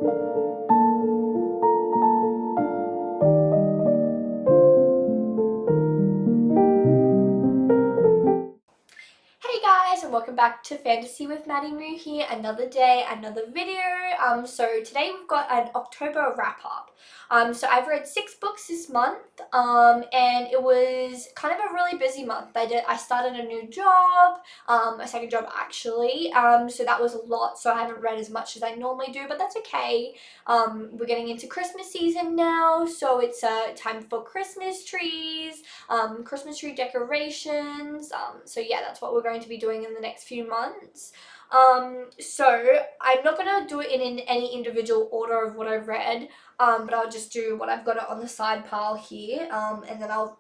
Hey guys, and welcome back to Fantasy with Maddie Moo here. Another day, another video. So today we've got an October wrap up. So I've read 6 books this month. And it was kind of a really busy month. I started a new job, a second job actually. So that was a lot. So I haven't read as much as I normally do, but that's okay. We're getting into Christmas season now, so it's time for Christmas trees, Christmas tree decorations. So yeah, that's what we're going to be doing in the next few months. So I'm not going to do it in any individual order of what I've read, but I'll just do what I've got it on the side pile here, and then I'll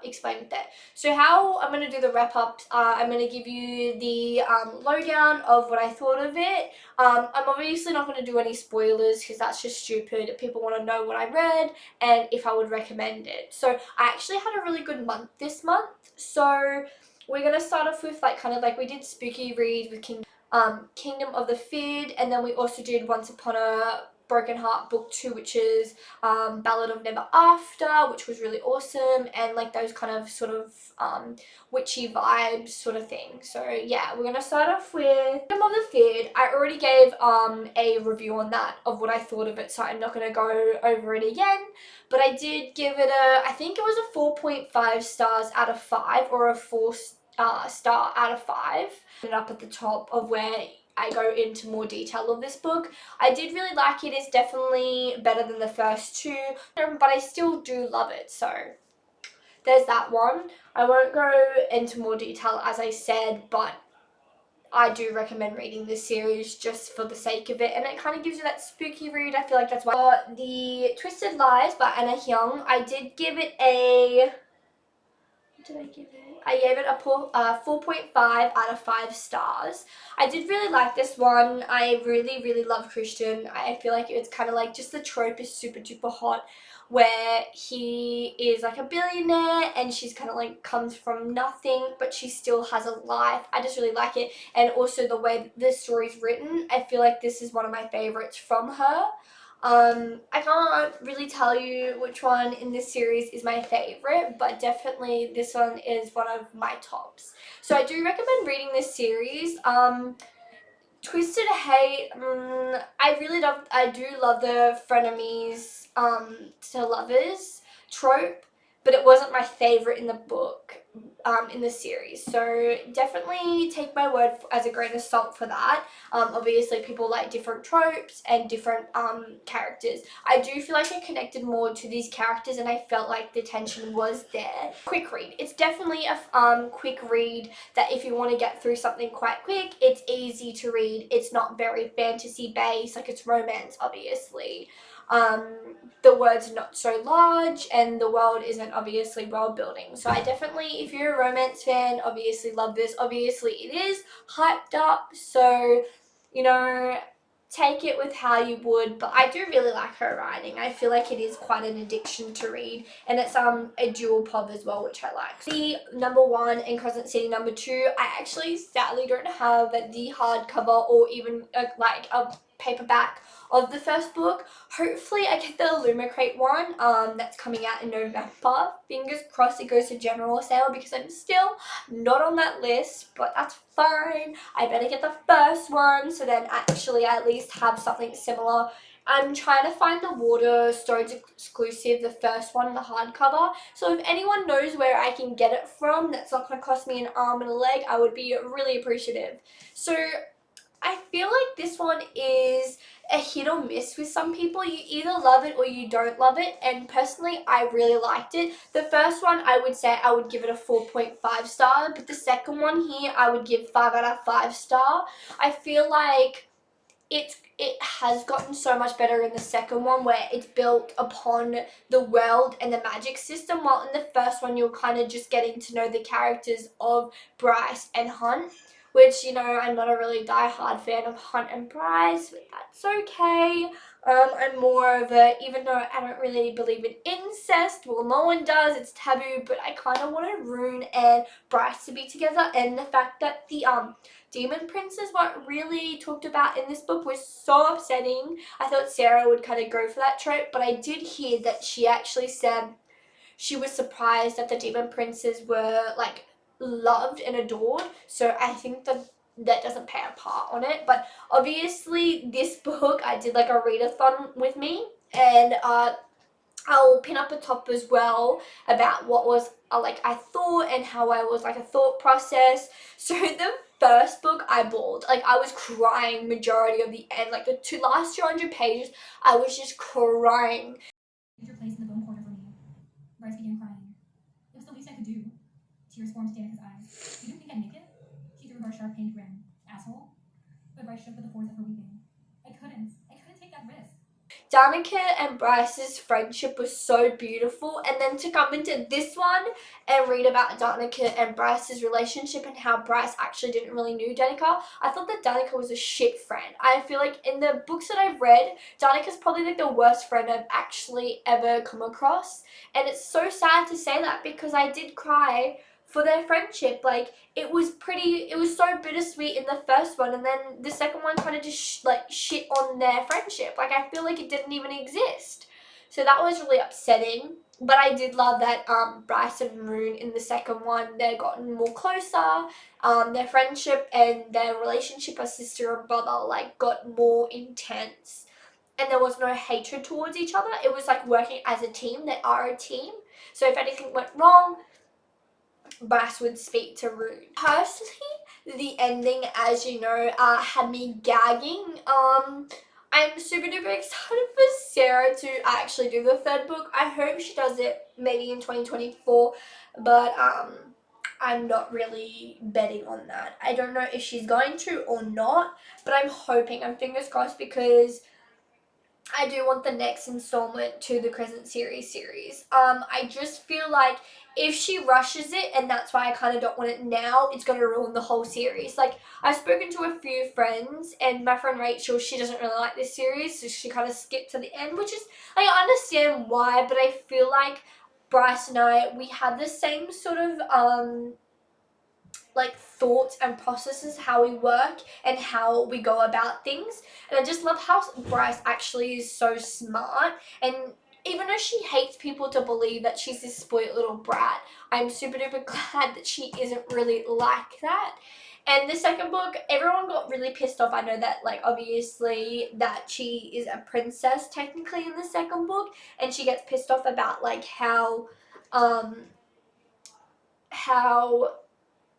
explain it there. So how I'm going to do the wrap up, I'm going to give you the lowdown of what I thought of it. I'm obviously not going to do any spoilers because that's just stupid. People want to know what I read and if I would recommend it. So I actually had a really good month this month. So we're going to start off with we did Spooky Read with Kingdom of the Fid, and then we also did Once Upon a Broken Heart book 2, which is Ballad of Never After, which was really awesome, and like those kind of sort of witchy vibes sort of thing. So yeah, we're gonna start off with Kingdom of the Fid. I already gave a review on that of what I thought of it, so I'm not gonna go over it again, but I did give it I think it was a 4.5 stars out of 5, or a 4 star out of 5. It up at the top of where I go into more detail of this book. I did really like it. It's definitely better than the first 2, but I still do love it. So there's that one. I won't go into more detail as I said, but I do recommend reading this series just for the sake of it, and it kind of gives you that spooky read. I feel like that's why. The Twisted Lies by Anna Hyung, I did give it a... What did I give it? I gave it a 4.5 out of 5 stars. I did really like this one. I really, really love Christian. I feel like it's kind of like just the trope is super duper hot, where he is like a billionaire and she's kind of like comes from nothing, but she still has a life. I just really like it. And also the way the story's written, I feel like this is one of my favorites from her. I can't really tell you which one in this series is my favorite, but definitely this one is one of my tops. So I do recommend reading this series. Twisted Hate, I do love the frenemies to lovers trope, but it wasn't my favorite in the book, in the series. So definitely take my word as a grain of salt for that. Obviously people like different tropes and different characters. I do feel like I connected more to these characters, and I felt like the tension was there. Quick read. It's definitely a quick read that if you want to get through something quite quick, it's easy to read. It's not very fantasy based, like it's romance obviously. The words are not so large, and the world isn't obviously world building. So I definitely, if you're a romance fan, obviously love this. Obviously it is hyped up, so you know, take it with how you would, but I do really like her writing. I feel like it is quite an addiction to read, and it's a dual pub as well, which I like. The number 1 and Crescent City number 2, I actually sadly don't have the hardcover or even like a paperback of the first book. Hopefully I get the Illumicrate one that's coming out in November. Fingers crossed it goes to general sale, because I'm still not on that list, but that's fine. I better get the first one so then actually I at least have something similar. I'm trying to find the Waterstones exclusive, the first one, the hardcover. So if anyone knows where I can get it from that's not going to cost me an arm and a leg, I would be really appreciative. So I feel like this one is a hit or miss with some people. You either love it or you don't love it, and personally I really liked it. The first one I would say I would give it a 4.5 star, but the second one here I would give 5 out of 5 star. I feel like it has gotten so much better in the second one, where it's built upon the world and the magic system, while in the first one you're kind of just getting to know the characters of Bryce and Hunt, which, you know, I'm not a really die-hard fan of Hunt and Bryce, but that's okay. I'm more of a, even though I don't really believe in incest, well, no one does, it's taboo, but I kind of wanted Rune and Bryce to be together, and the fact that the demon princes weren't really talked about in this book was so upsetting. I thought Sarah would kind of go for that trope, but I did hear that she actually said she was surprised that the demon princes were like loved and adored. So I think that that doesn't play a part on it. But obviously, this book I did like a readathon with me, and I'll pin up a top as well about what was like I thought and how I was like a thought process. So the first book I bawled, like I was crying majority of the end, like the last 200 pages, I was just crying. Your place in the bone quarter for me. Bryce began crying. It was the least I could do. Tears formed to Danica's eyes. You didn't think I'd make it? She threw her a sharp, pained grin. Asshole. But Bryce shook with the force of her weeping. I couldn't take that risk. Danica and Bryce's friendship was so beautiful, and then to come into this one and read about Danica and Bryce's relationship and how Bryce actually didn't really knew Danica, I thought that Danica was a shit friend. I feel like in the books that I've read, Danica's probably like the worst friend I've actually ever come across, and it's so sad to say that because I did cry for their friendship. Like it was so bittersweet in the first one, and then the second one kind of just shit on their friendship. Like I feel like it didn't even exist. So that was really upsetting. But I did love that Bryce and Rune in the second one, they've gotten more closer. Their friendship and their relationship as sister and brother like got more intense. And there was no hatred towards each other. It was like working as a team. They are a team. So if anything went wrong, Bryce would speak to Rune. Personally, the ending, as you know, had me gagging. I'm super duper excited for Sarah to actually do the third book. I hope she does it maybe in 2024, but I'm not really betting on that. I don't know if she's going to or not, but I'm hoping. I'm fingers crossed because I do want the next installment to the Crescent series. I just feel like if she rushes it, and that's why I kind of don't want it now, it's going to ruin the whole series. Like, I've spoken to a few friends, and my friend Rachel, she doesn't really like this series, so she kind of skipped to the end, which is, like, I understand why, but I feel like Bryce and I, we had the same sort of, like thoughts and processes how we work and how we go about things, and I just love how Bryce actually is so smart, and even though she hates people to believe that she's this spoiled little brat, I'm super duper glad that she isn't really like that. And the second book, everyone got really pissed off. I know that, like, obviously that she is a princess technically in the second book, and she gets pissed off about like how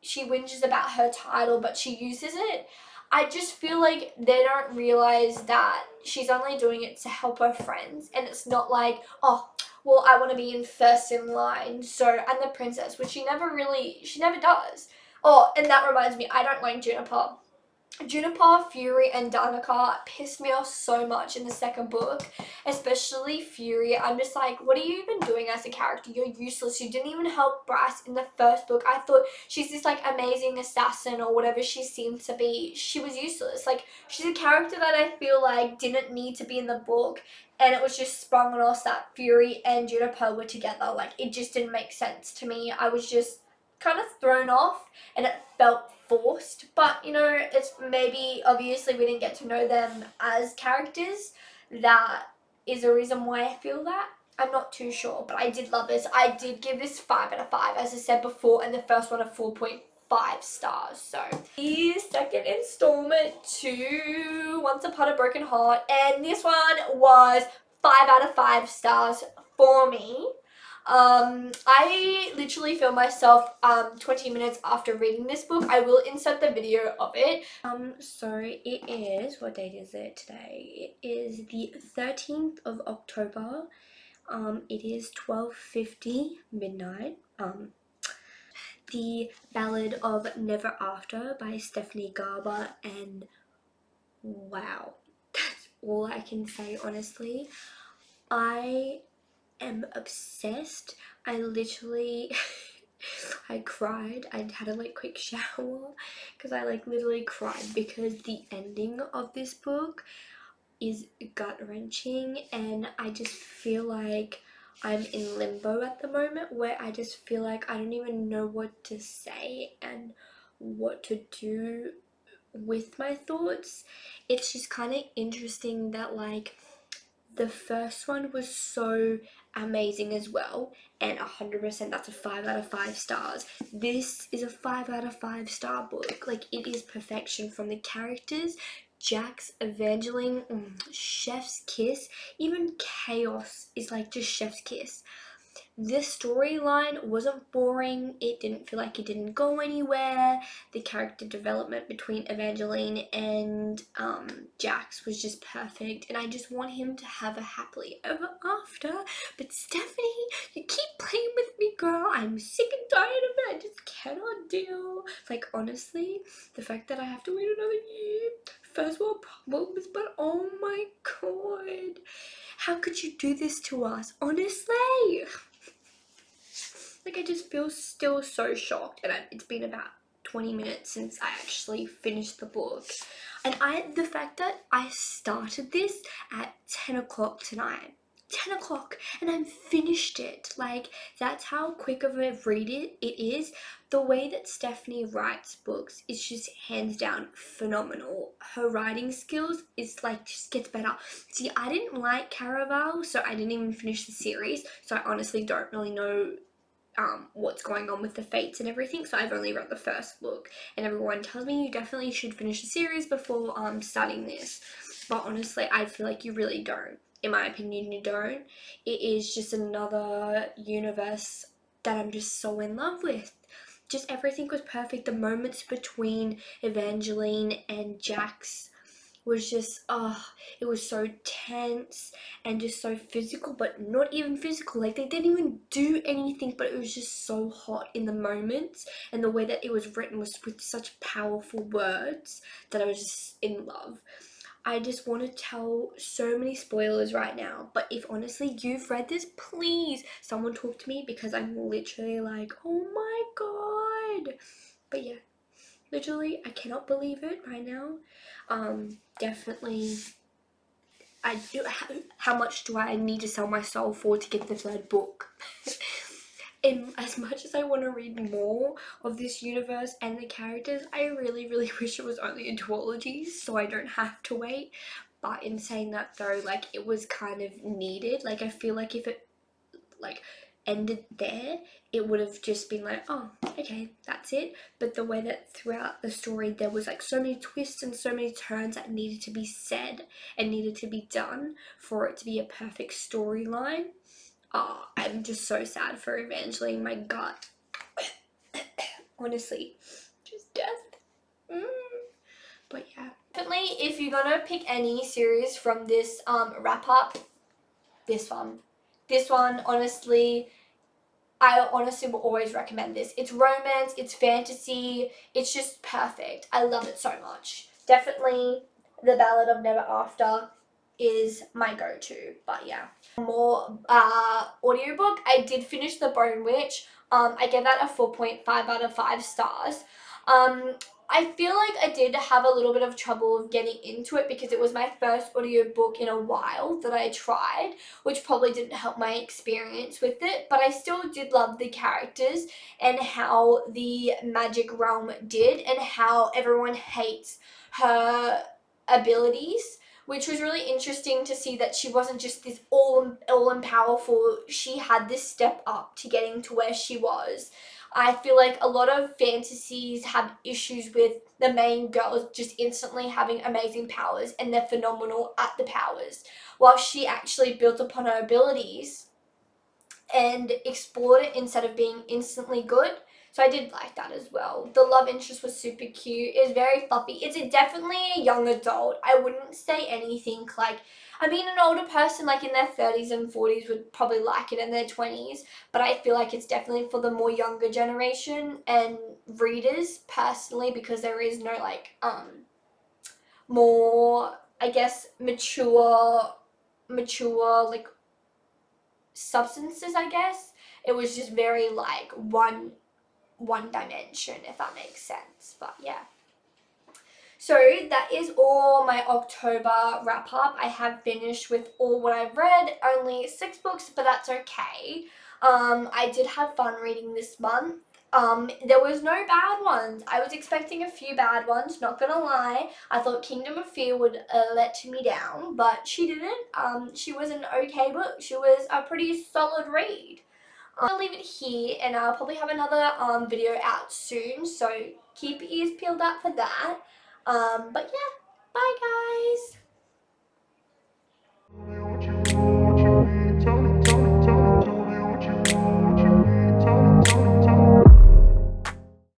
she whinges about her title, but she uses it. I just feel like they don't realize that she's only doing it to help her friends, and it's not like, oh, well, I want to be in first in line, so I'm the princess, which she never does. Oh, and that reminds me, I don't like Juniper. Juniper, Fury, and Danica pissed me off so much in the second book, especially Fury. I'm just like, what are you even doing as a character? You're useless. You didn't even help Bryce in the first book. I thought she's this like amazing assassin or whatever she seemed to be. She was useless. Like, she's a character that I feel like didn't need to be in the book, and it was just sprung on us that Fury and Juniper were together. Like, it just didn't make sense to me. I was just kind of thrown off, and it felt forced, but you know, it's maybe obviously we didn't get to know them as characters. That is a reason why I feel that. I'm not too sure, but I did love this. I did give this 5 out of 5, as I said before, and the first one a 4.5 stars. So the second installment to Once Upon a Broken Heart, and this one was 5 out of 5 stars for me. I literally filmed myself 20 minutes after reading this book. I will insert the video of it. So it is, what date is it today? It is the 13th of October. It is 12:50 midnight. The Ballad of Never After by Stephanie Garber, and wow, that's all I can say, honestly. I am obsessed. I literally I cried. I had a like quick shower because I like literally cried because the ending of this book, is gut-wrenching, and I just feel like I'm in limbo at the moment, where I just feel like I don't even know what to say and what to do with my thoughts. It's just kind of interesting that like the first one was so amazing as well, and 100% that's a 5 out of 5 stars. This is a 5 out of 5 star book. Like, it is perfection from the characters, Jax, Evangeline, chef's kiss. Even chaos is like just chef's kiss. This storyline wasn't boring. It didn't feel like it didn't go anywhere. The character development between Evangeline and Jax was just perfect, and I just want him to have a happily ever after. But Stephanie, you keep playing with me, girl. I'm sick and tired of it. I just cannot deal. Like, honestly, the fact that I have to wait another year. First world problems, but oh my god. How could you do this to us? Honestly. Like, I just feel still so shocked, and it's been about 20 minutes since I actually finished the book. And the fact that I started this at 10 o'clock tonight, 10 o'clock, and I'm finished it. Like, that's how quick of a read it is. The way that Stephanie writes books is just hands down phenomenal. Her writing skills is like, just gets better. See, I didn't like Caraval, so I didn't even finish the series, so I honestly don't really know what's going on with the fates and everything, so I've only read the first book, and everyone tells me you definitely should finish the series before starting this, but honestly I feel like you really don't. In my opinion, you don't. It is just another universe that I'm just so in love with. Just everything was perfect. The moments between Evangeline and Jax was just, it was so tense and just so physical, but not even physical. Like, they didn't even do anything, but it was just so hot in the moments, and the way that it was written was with such powerful words that I was just in love. I just want to tell so many spoilers right now, but if honestly you've read this, please someone talk to me, because I'm literally like, oh my god. But yeah, literally, I cannot believe it right now. Definitely, I do. How much do I need to sell my soul for to get the third book? And as much as I want to read more of this universe and the characters, I really, really wish it was only a duology so I don't have to wait. But in saying that though, like, it was kind of needed. Like, I feel like if it like ended there, it would have just been like, oh, okay, that's it. But the way that throughout the story there was like so many twists and so many turns that needed to be said and needed to be done for it to be a perfect storyline. Oh, I'm just so sad for Evangeline. My gut. Honestly, just death. But yeah, definitely, if you're gonna pick any series from this wrap up, this one, honestly, I honestly will always recommend this. It's romance, it's fantasy, it's just perfect. I love it so much. Definitely The Ballad of Never After is my go-to. But yeah, more audiobook. I did finish The Bone Witch. I gave that a 4.5 out of 5 stars. I feel like I did have a little bit of trouble getting into it because it was my first audiobook in a while that I tried, which probably didn't help my experience with it, but I still did love the characters and how the magic realm did and how everyone hates her abilities, which was really interesting to see that she wasn't just this all and powerful. She had this step up to getting to where she was. I feel like a lot of fantasies have issues with the main girls just instantly having amazing powers and they're phenomenal at the powers, while she actually built upon her abilities and explored it instead of being instantly good. So I did like that as well. The love interest was super cute. It was very fluffy. It's definitely a young adult. I wouldn't say anything like, I mean, an older person like in their 30s and 40s would probably like it in their 20s, but I feel like it's definitely for the more younger generation and readers personally, because there is no like more, I guess, mature like substances, I guess. It was just very like one dimension, if that makes sense. But yeah, So that is all my October wrap up. I have finished with all what I've read, only 6 books, but that's okay. I did have fun reading this month. There was no bad ones. I was expecting a few bad ones, not gonna lie. I thought Kingdom of Fear would let me down, but she didn't. She was an okay book. She was a pretty solid read. I'll leave it here, and I'll probably have another video out soon, so keep your ears peeled out for that. But yeah, bye guys!